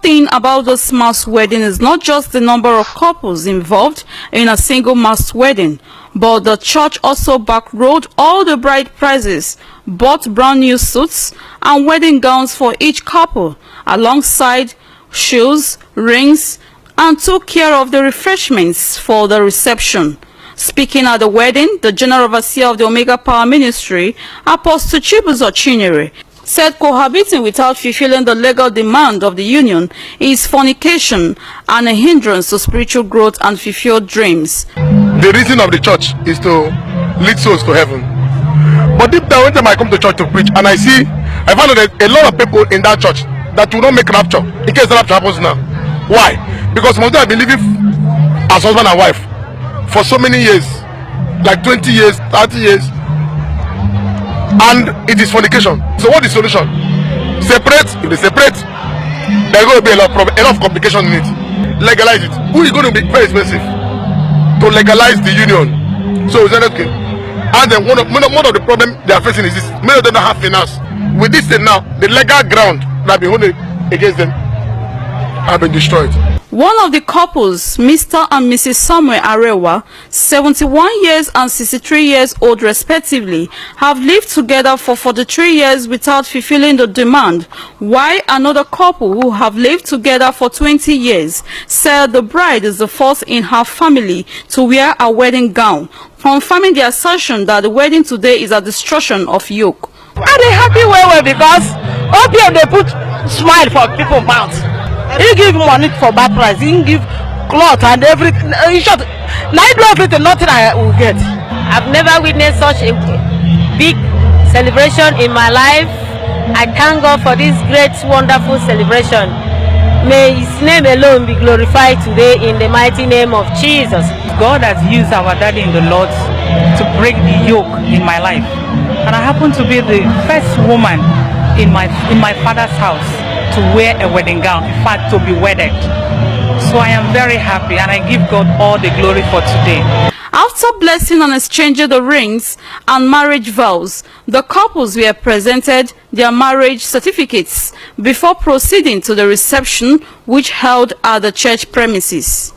thing about this mass wedding is not just the number of couples involved in a single mass wedding, but the church also backrolled all the bride prices, bought brand new suits and wedding gowns for each couple, alongside shoes, rings, and took care of the refreshments for the reception. Speaking at the wedding, the General Overseer of the Omega Power Ministry, Apostle Chibuzo Chinyere, said cohabiting without fulfilling the legal demand of the union is fornication and a hindrance to spiritual growth and fulfilled dreams. The reason of the church is to lead souls to heaven. But deep down, when I come to church to preach and I find that there's a lot of people in that church that will not make rapture in case the rapture happens now. Why? Because most of them have been living as husband and wife for so many years, like 20 years, 30 years, and it is fornication. So what is the solution? Separate. If they separate, there's going to be a lot of complication in it. Legalize it. Who is going to be very expensive to legalize the union? So we said okay. And then one of the problems they are facing is this: many of them don't have finance. With this thing now, the legal ground that been holding against them have been destroyed. One of the couples, Mr. and Mrs. Samuel Arewa, 71 years and 63 years old respectively, have lived together for 43 years without fulfilling the demand, while another couple who have lived together for 20 years said the bride is the first in her family to wear a wedding gown, confirming the assertion that the wedding today is a destruction of yoke. Are they happy well because opium they put smile for people's mouth. He give money for bad price. He give cloth and everything. In short, night everything, nothing I will get. I've never witnessed such a big celebration in my life. I thank God for this great, wonderful celebration. May His name alone be glorified today in the mighty name of Jesus. God has used our daddy in the Lord to break the yoke in my life, and I happen to be the first woman in my father's house to wear a wedding gown, in fact to be wedded. So I am very happy and I give God all the glory for today. After blessing and exchanging the rings and marriage vows, the couples were presented their marriage certificates before proceeding to the reception which held at the church premises.